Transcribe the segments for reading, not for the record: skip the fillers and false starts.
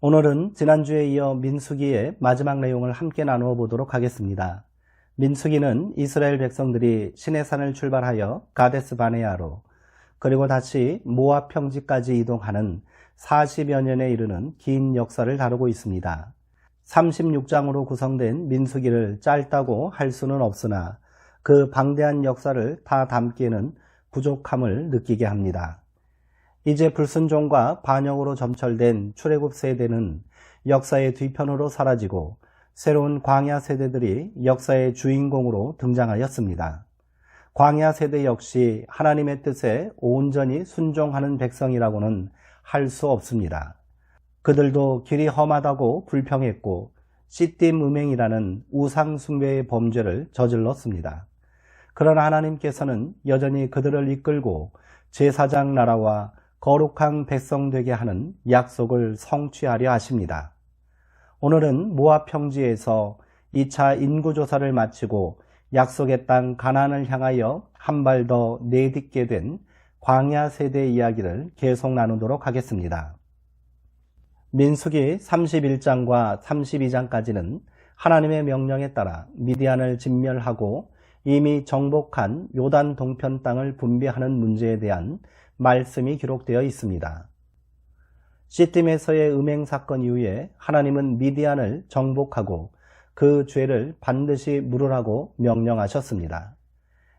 오늘은 지난주에 이어 민수기의 마지막 내용을 함께 나누어 보도록 하겠습니다. 민수기는 이스라엘 백성들이 시내산을 출발하여 가데스 바네아로 그리고 다시 모압 평지까지 이동하는 40여 년에 이르는 긴 역사를 다루고 있습니다. 36장으로 구성된 민수기를 짧다고 할 수는 없으나 그 방대한 역사를 다 담기에는 부족함을 느끼게 합니다. 이제 불순종과 반역으로 점철된 출애굽 세대는 역사의 뒤편으로 사라지고 새로운 광야 세대들이 역사의 주인공으로 등장하였습니다. 광야 세대 역시 하나님의 뜻에 온전히 순종하는 백성이라고는 할 수 없습니다. 그들도 길이 험하다고 불평했고 시딤 음행이라는 우상 숭배의 범죄를 저질렀습니다. 그러나 하나님께서는 여전히 그들을 이끌고 제사장 나라와 거룩한 백성 되게 하는 약속을 성취하려 하십니다. 오늘은 모압 평지에서 2차 인구조사를 마치고 약속의 땅 가나안을 향하여 한 발 더 내딛게 된 광야 세대 이야기를 계속 나누도록 하겠습니다. 민수기 31장과 32장까지는 하나님의 명령에 따라 미디안을 진멸하고 이미 정복한 요단 동편 땅을 분배하는 문제에 대한 말씀이 기록되어 있습니다. 시딤에서의 음행 사건 이후에 하나님은 미디안을 정복하고 그 죄를 반드시 물으라고 명령하셨습니다.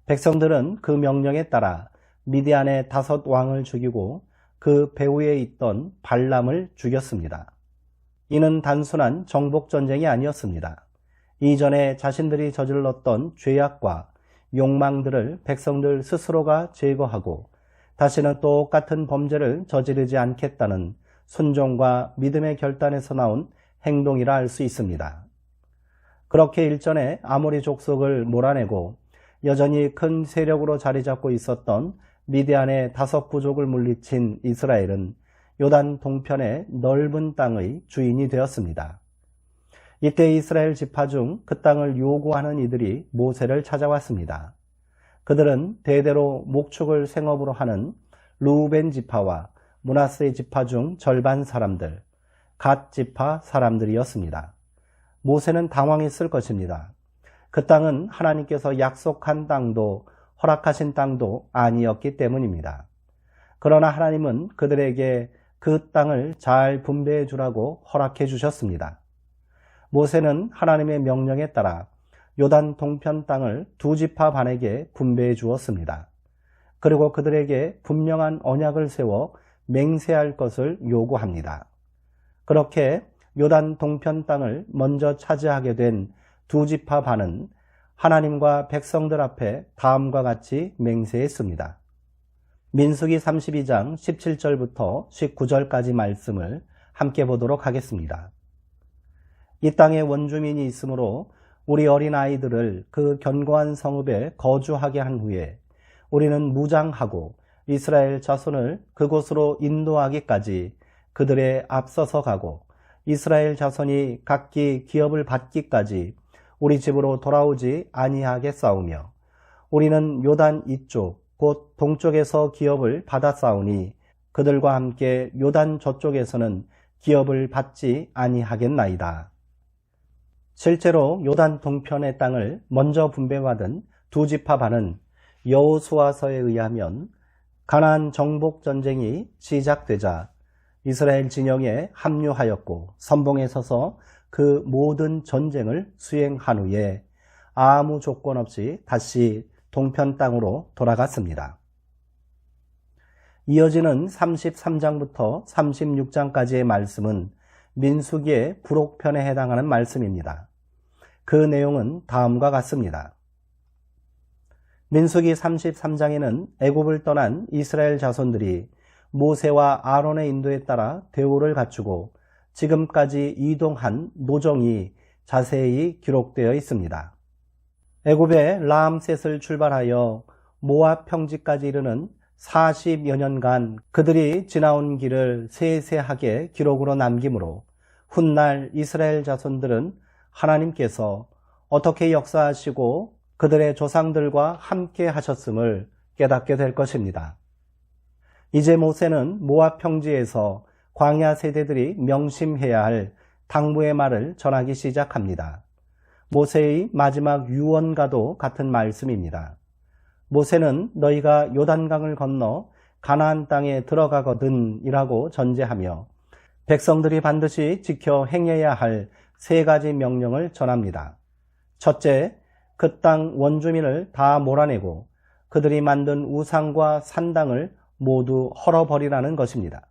백성들은 그 명령에 따라 미디안의 5 왕을 죽이고 그 배후에 있던 발람을 죽였습니다. 이는 단순한 정복전쟁이 아니었습니다. 이전에 자신들이 저질렀던 죄악과 욕망들을 백성들 스스로가 제거하고 다시는 똑같은 범죄를 저지르지 않겠다는 순종과 믿음의 결단에서 나온 행동이라 할 수 있습니다. 그렇게 일전에 아모리 족속을 몰아내고 여전히 큰 세력으로 자리 잡고 있었던 미디안의 5 부족을 물리친 이스라엘은 요단 동편의 넓은 땅의 주인이 되었습니다. 이때 이스라엘 지파 중 그 땅을 요구하는 이들이 모세를 찾아왔습니다. 그들은 대대로 목축을 생업으로 하는 르우벤 지파와 므낫세 지파 중 절반 사람들, 갓 지파 사람들이었습니다. 모세는 당황했을 것입니다. 그 땅은 하나님께서 약속한 땅도 허락하신 땅도 아니었기 때문입니다. 그러나 하나님은 그들에게 그 땅을 잘 분배해 주라고 허락해 주셨습니다. 모세는 하나님의 명령에 따라 요단 동편 땅을 2 지파 반에게 분배해 주었습니다. 그리고 그들에게 분명한 언약을 세워 맹세할 것을 요구합니다. 그렇게 요단 동편 땅을 먼저 차지하게 된 2 지파 반은 하나님과 백성들 앞에 다음과 같이 맹세했습니다. 민수기 32장 17절부터 19절까지 말씀을 함께 보도록 하겠습니다. 이 땅에 원주민이 있으므로 우리 어린아이들을 그 견고한 성읍에 거주하게 한 후에 우리는 무장하고 이스라엘 자손을 그곳으로 인도하기까지 그들의 앞서서 가고 이스라엘 자손이 각기 기업을 받기까지 우리 집으로 돌아오지 아니하겠사오며 우리는 요단 이쪽 곧 동쪽에서 기업을 받았사오니 그들과 함께 요단 저쪽에서는 기업을 받지 아니하겠나이다. 실제로 요단 동편의 땅을 먼저 분배받은 2 지파 반은 여호수아서에 의하면 가나안 정복 전쟁이 시작되자 이스라엘 진영에 합류하였고 선봉에 서서 그 모든 전쟁을 수행한 후에 아무 조건 없이 다시 동편 땅으로 돌아갔습니다. 이어지는 33장부터 36장까지의 말씀은 민수기의 부록편에 해당하는 말씀입니다. 그 내용은 다음과 같습니다. 민수기 33장에는 애굽을 떠난 이스라엘 자손들이 모세와 아론의 인도에 따라 대우를 갖추고 지금까지 이동한 노정이 자세히 기록되어 있습니다. 애굽의 라암셋을 출발하여 모압 평지까지 이르는 40여 년간 그들이 지나온 길을 세세하게 기록으로 남기므로 훗날 이스라엘 자손들은 하나님께서 어떻게 역사하시고 그들의 조상들과 함께 하셨음을 깨닫게 될 것입니다. 이제 모세는 모압 평지에서 광야 세대들이 명심해야 할 당부의 말을 전하기 시작합니다. 모세의 마지막 유언과도 같은 말씀입니다. 모세는 너희가 요단강을 건너 가나안 땅에 들어가거든 이라고 전제하며 백성들이 반드시 지켜 행해야 할 세 가지 명령을 전합니다. 첫째, 그 땅 원주민을 다 몰아내고 그들이 만든 우상과 산당을 모두 헐어버리라는 것입니다.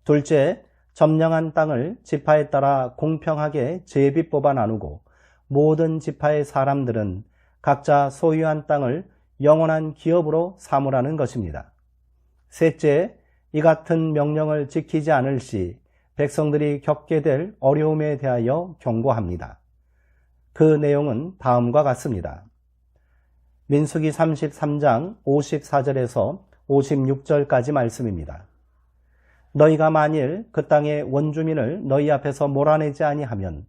둘째, 점령한 땅을 지파에 따라 공평하게 제비 뽑아 나누고 모든 지파의 사람들은 각자 소유한 땅을 영원한 기업으로 삼으라는 것입니다. 셋째, 이 같은 명령을 지키지 않을 시 백성들이 겪게 될 어려움에 대하여 경고합니다. 그 내용은 다음과 같습니다. 민수기 33장 54절에서 56절까지 말씀입니다. 너희가 만일 그 땅의 원주민을 너희 앞에서 몰아내지 아니하면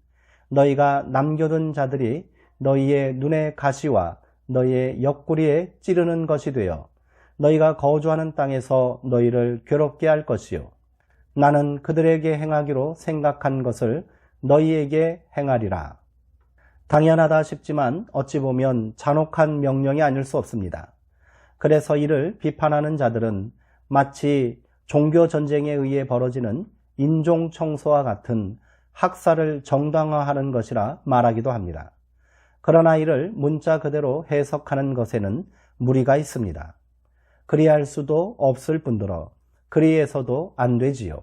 너희가 남겨둔 자들이 너희의 눈의 가시와 너희의 옆구리에 찌르는 것이 되어 너희가 거주하는 땅에서 너희를 괴롭게 할 것이요 나는 그들에게 행하기로 생각한 것을 너희에게 행하리라. 당연하다 싶지만 어찌 보면 잔혹한 명령이 아닐 수 없습니다. 그래서 이를 비판하는 자들은 마치 종교전쟁에 의해 벌어지는 인종청소와 같은 학살을 정당화하는 것이라 말하기도 합니다. 그러나 이를 문자 그대로 해석하는 것에는 무리가 있습니다. 그리할 수도 없을 뿐더러 그리해서도 안 되지요.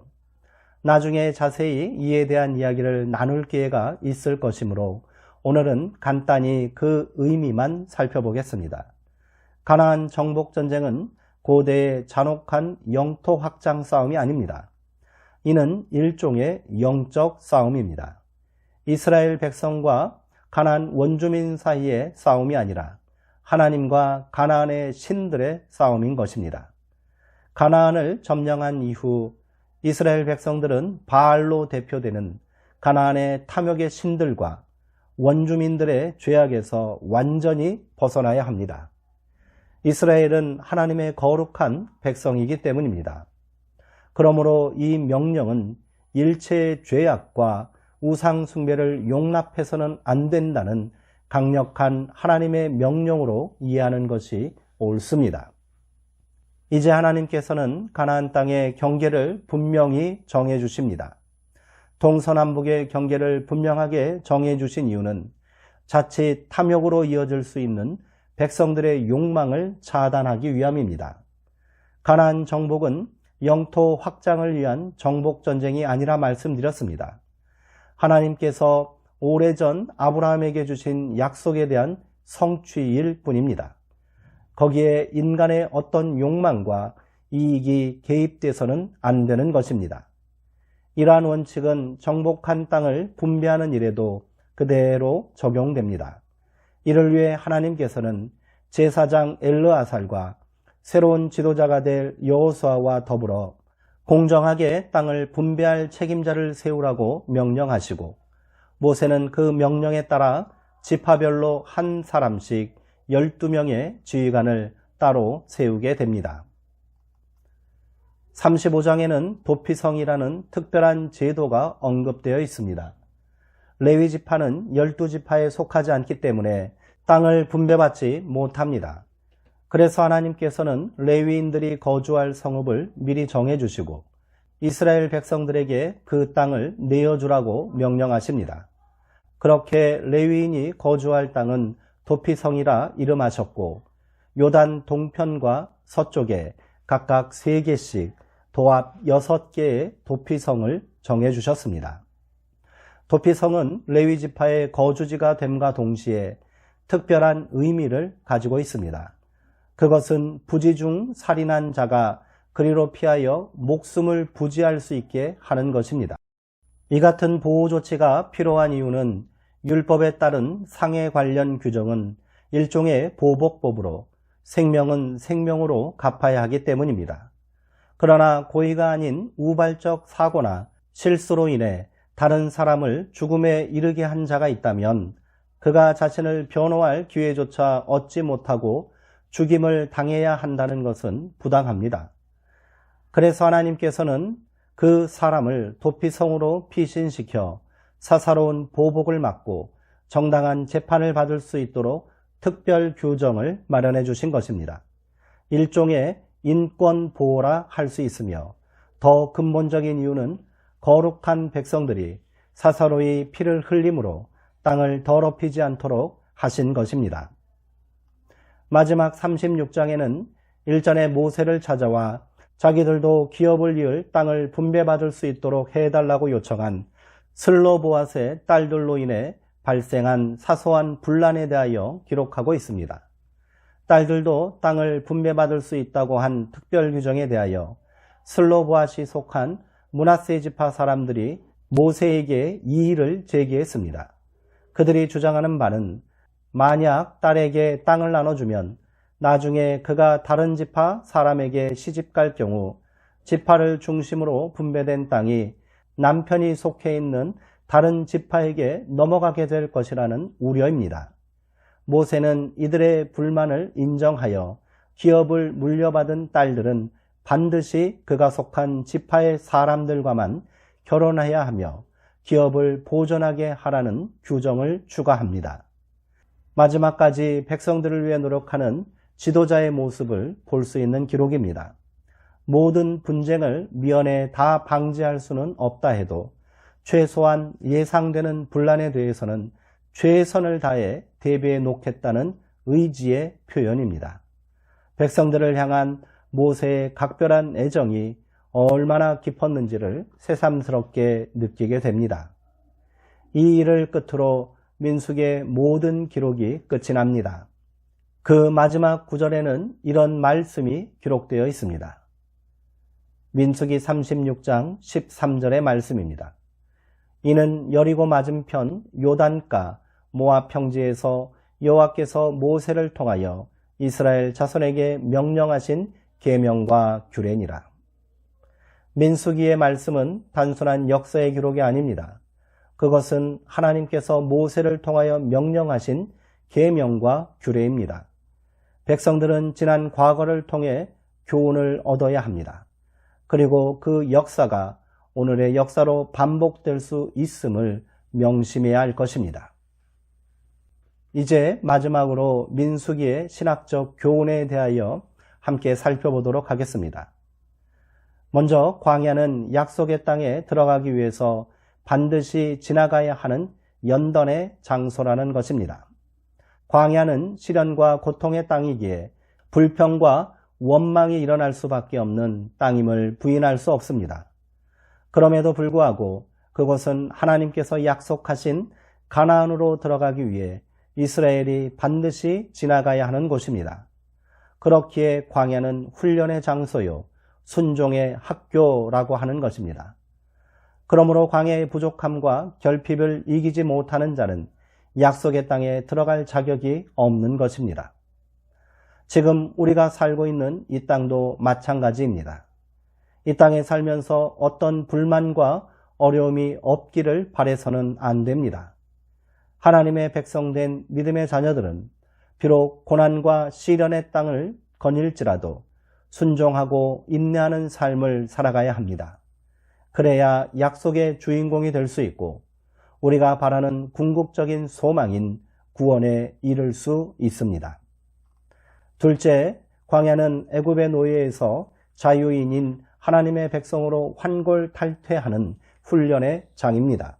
나중에 자세히 이에 대한 이야기를 나눌 기회가 있을 것이므로 오늘은 간단히 그 의미만 살펴보겠습니다. 가나안 정복전쟁은 고대의 잔혹한 영토 확장 싸움이 아닙니다. 이는 일종의 영적 싸움입니다. 이스라엘 백성과 가나안 원주민 사이의 싸움이 아니라 하나님과 가나안의 신들의 싸움인 것입니다. 가나안을 점령한 이후 이스라엘 백성들은 바알로 대표되는 가나안의 탐욕의 신들과 원주민들의 죄악에서 완전히 벗어나야 합니다. 이스라엘은 하나님의 거룩한 백성이기 때문입니다. 그러므로 이 명령은 일체의 죄악과 우상 숭배를 용납해서는 안 된다는 강력한 하나님의 명령으로 이해하는 것이 옳습니다. 이제 하나님께서는 가나안 땅의 경계를 분명히 정해 주십니다. 동서남북의 경계를 분명하게 정해 주신 이유는 자칫 탐욕으로 이어질 수 있는 백성들의 욕망을 차단하기 위함입니다. 가나안 정복은 영토 확장을 위한 정복전쟁이 아니라 말씀드렸습니다. 하나님께서 오래전 아브라함에게 주신 약속에 대한 성취일 뿐입니다. 거기에 인간의 어떤 욕망과 이익이 개입돼서는 안 되는 것입니다. 이러한 원칙은 정복한 땅을 분배하는 일에도 그대로 적용됩니다. 이를 위해 하나님께서는 제사장 엘르아살과 새로운 지도자가 될 여호수아와 더불어 공정하게 땅을 분배할 책임자를 세우라고 명령하시고 모세는 그 명령에 따라 지파별로 한 사람씩 12명의 지휘관을 따로 세우게 됩니다. 35장에는 도피성이라는 특별한 제도가 언급되어 있습니다. 레위 지파는 12지파에 속하지 않기 때문에 땅을 분배받지 못합니다. 그래서 하나님께서는 레위인들이 거주할 성읍을 미리 정해주시고 이스라엘 백성들에게 그 땅을 내어주라고 명령하십니다. 그렇게 레위인이 거주할 땅은 도피성이라 이름하셨고 요단 동편과 서쪽에 각각 3개씩 도합 6개의 도피성을 정해주셨습니다. 도피성은 레위 지파의 거주지가 됨과 동시에 특별한 의미를 가지고 있습니다. 그것은 부지 중 살인한 자가 그리로 피하여 목숨을 부지할 수 있게 하는 것입니다. 이 같은 보호 조치가 필요한 이유는 율법에 따른 상해 관련 규정은 일종의 보복법으로 생명은 생명으로 갚아야 하기 때문입니다. 그러나 고의가 아닌 우발적 사고나 실수로 인해 다른 사람을 죽음에 이르게 한 자가 있다면 그가 자신을 변호할 기회조차 얻지 못하고 죽임을 당해야 한다는 것은 부당합니다. 그래서 하나님께서는 그 사람을 도피성으로 피신시켜 사사로운 보복을 막고 정당한 재판을 받을 수 있도록 특별 규정을 마련해 주신 것입니다. 일종의 인권 보호라 할 수 있으며 더 근본적인 이유는 거룩한 백성들이 사사로이 피를 흘림으로 땅을 더럽히지 않도록 하신 것입니다. 마지막 36장에는 일전에 모세를 찾아와 자기들도 기업을 이을 땅을 분배받을 수 있도록 해달라고 요청한 슬로보앗의 딸들로 인해 발생한 사소한 분란에 대하여 기록하고 있습니다. 딸들도 땅을 분배받을 수 있다고 한 특별 규정에 대하여 슬로보앗이 속한 므낫세 지파 사람들이 모세에게 이의를 제기했습니다. 그들이 주장하는 바는 만약 딸에게 땅을 나눠주면 나중에 그가 다른 지파 사람에게 시집갈 경우 지파를 중심으로 분배된 땅이 남편이 속해 있는 다른 지파에게 넘어가게 될 것이라는 우려입니다. 모세는 이들의 불만을 인정하여 기업을 물려받은 딸들은 반드시 그가 속한 지파의 사람들과만 결혼해야 하며 기업을 보존하게 하라는 규정을 추가합니다. 마지막까지 백성들을 위해 노력하는 지도자의 모습을 볼 수 있는 기록입니다. 모든 분쟁을 미연에 다 방지할 수는 없다 해도 최소한 예상되는 분란에 대해서는 최선을 다해 대비해 놓겠다는 의지의 표현입니다. 백성들을 향한 모세의 각별한 애정이 얼마나 깊었는지를 새삼스럽게 느끼게 됩니다. 이 일을 끝으로 민수기의 모든 기록이 끝이 납니다. 그 마지막 구절에는 이런 말씀이 기록되어 있습니다. 민수기 36장 13절의 말씀입니다. 이는 여리고 맞은편 요단가 모압 평지에서 여호와께서 모세를 통하여 이스라엘 자손에게 명령하신 계명과 규례니라. 민수기의 말씀은 단순한 역사의 기록이 아닙니다. 그것은 하나님께서 모세를 통하여 명령하신 계명과 규례입니다. 백성들은 지난 과거를 통해 교훈을 얻어야 합니다. 그리고 그 역사가 오늘의 역사로 반복될 수 있음을 명심해야 할 것입니다. 이제 마지막으로 민수기의 신학적 교훈에 대하여 함께 살펴보도록 하겠습니다. 먼저 광야는 약속의 땅에 들어가기 위해서 반드시 지나가야 하는 연단의 장소라는 것입니다. 광야는 시련과 고통의 땅이기에 불평과 원망이 일어날 수밖에 없는 땅임을 부인할 수 없습니다. 그럼에도 불구하고 그곳은 하나님께서 약속하신 가나안으로 들어가기 위해 이스라엘이 반드시 지나가야 하는 곳입니다. 그렇기에 광야는 훈련의 장소요, 순종의 학교라고 하는 것입니다. 그러므로 광야의 부족함과 결핍을 이기지 못하는 자는 약속의 땅에 들어갈 자격이 없는 것입니다. 지금 우리가 살고 있는 이 땅도 마찬가지입니다. 이 땅에 살면서 어떤 불만과 어려움이 없기를 바라서는 안 됩니다. 하나님의 백성된 믿음의 자녀들은 비록 고난과 시련의 땅을 거닐지라도 순종하고 인내하는 삶을 살아가야 합니다. 그래야 약속의 주인공이 될 수 있고 우리가 바라는 궁극적인 소망인 구원에 이를 수 있습니다. 둘째, 광야는 애굽의 노예에서 자유인인 하나님의 백성으로 환골탈퇴하는 훈련의 장입니다.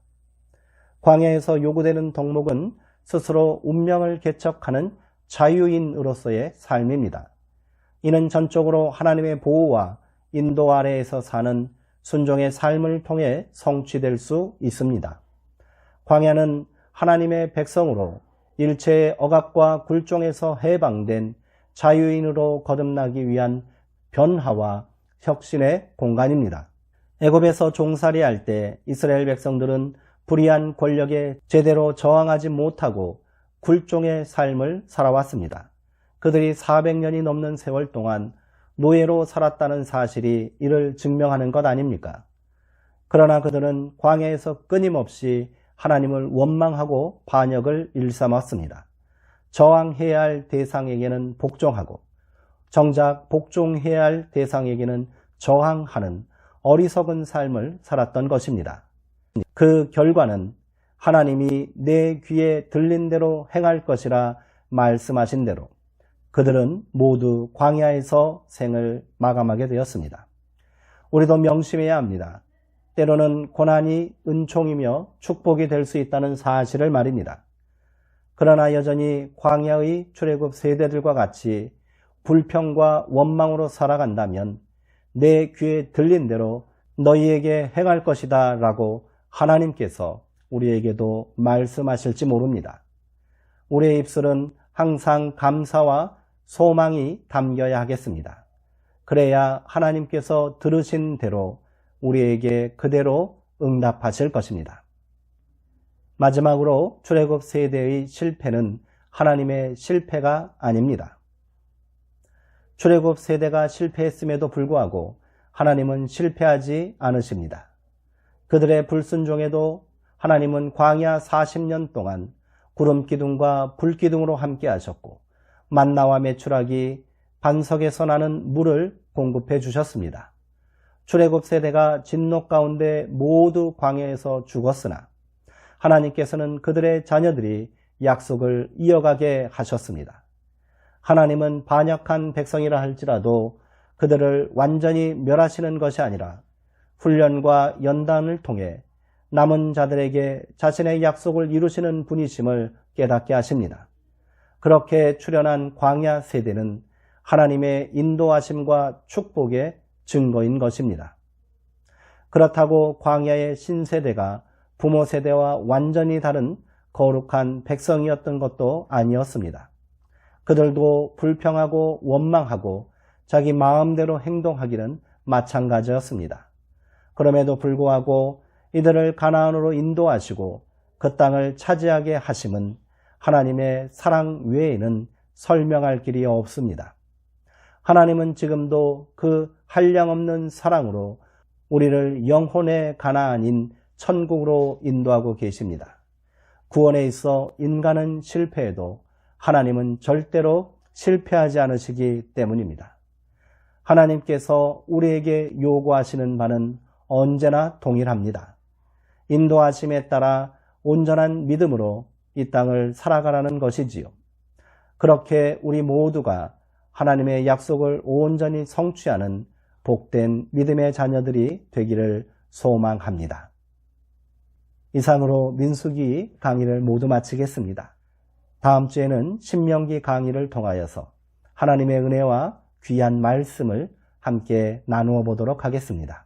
광야에서 요구되는 덕목은 스스로 운명을 개척하는 자유인으로서의 삶입니다. 이는 전적으로 하나님의 보호와 인도 아래에서 사는 순종의 삶을 통해 성취될 수 있습니다. 광야는 하나님의 백성으로 일체의 억압과 굴종에서 해방된 자유인으로 거듭나기 위한 변화와 혁신의 공간입니다. 애굽에서 종살이할 때 이스라엘 백성들은 불의한 권력에 제대로 저항하지 못하고 굴종의 삶을 살아왔습니다. 그들이 400년이 넘는 세월 동안 노예로 살았다는 사실이 이를 증명하는 것 아닙니까? 그러나 그들은 광야에서 끊임없이 하나님을 원망하고 반역을 일삼았습니다. 저항해야 할 대상에게는 복종하고 정작 복종해야 할 대상에게는 저항하는 어리석은 삶을 살았던 것입니다. 그 결과는 하나님이 내 귀에 들린 대로 행할 것이라 말씀하신 대로 그들은 모두 광야에서 생을 마감하게 되었습니다. 우리도 명심해야 합니다. 때로는 고난이 은총이며 축복이 될 수 있다는 사실을 말입니다. 그러나 여전히 광야의 출애굽 세대들과 같이 불평과 원망으로 살아간다면 내 귀에 들린 대로 너희에게 행할 것이다 라고 하나님께서 우리에게도 말씀하실지 모릅니다. 우리의 입술은 항상 감사와 소망이 담겨야 하겠습니다. 그래야 하나님께서 들으신 대로 우리에게 그대로 응답하실 것입니다. 마지막으로 출애굽 세대의 실패는 하나님의 실패가 아닙니다. 출애굽 세대가 실패했음에도 불구하고 하나님은 실패하지 않으십니다. 그들의 불순종에도 하나님은 광야 40년 동안 구름기둥과 불기둥으로 함께 하셨고 만나와 메추라기 반석에서 나는 물을 공급해 주셨습니다. 출애굽 세대가 진노 가운데 모두 광야에서 죽었으나 하나님께서는 그들의 자녀들이 약속을 이어가게 하셨습니다. 하나님은 반역한 백성이라 할지라도 그들을 완전히 멸하시는 것이 아니라 훈련과 연단을 통해 남은 자들에게 자신의 약속을 이루시는 분이심을 깨닫게 하십니다. 그렇게 출현한 광야 세대는 하나님의 인도하심과 축복의 증거인 것입니다. 그렇다고 광야의 신세대가 부모 세대와 완전히 다른 거룩한 백성이었던 것도 아니었습니다. 그들도 불평하고 원망하고 자기 마음대로 행동하기는 마찬가지였습니다. 그럼에도 불구하고 이들을 가나안으로 인도하시고 그 땅을 차지하게 하심은 하나님의 사랑 외에는 설명할 길이 없습니다. 하나님은 지금도 그 한량없는 사랑으로 우리를 영혼의 가나안인 천국으로 인도하고 계십니다. 구원에 있어 인간은 실패해도 하나님은 절대로 실패하지 않으시기 때문입니다. 하나님께서 우리에게 요구하시는 바는 언제나 동일합니다. 인도하심에 따라 온전한 믿음으로 이 땅을 살아가라는 것이지요. 그렇게 우리 모두가 하나님의 약속을 온전히 성취하는 복된 믿음의 자녀들이 되기를 소망합니다. 이상으로 민수기 강의를 모두 마치겠습니다. 다음 주에는 신명기 강의를 통하여서 하나님의 은혜와 귀한 말씀을 함께 나누어 보도록 하겠습니다.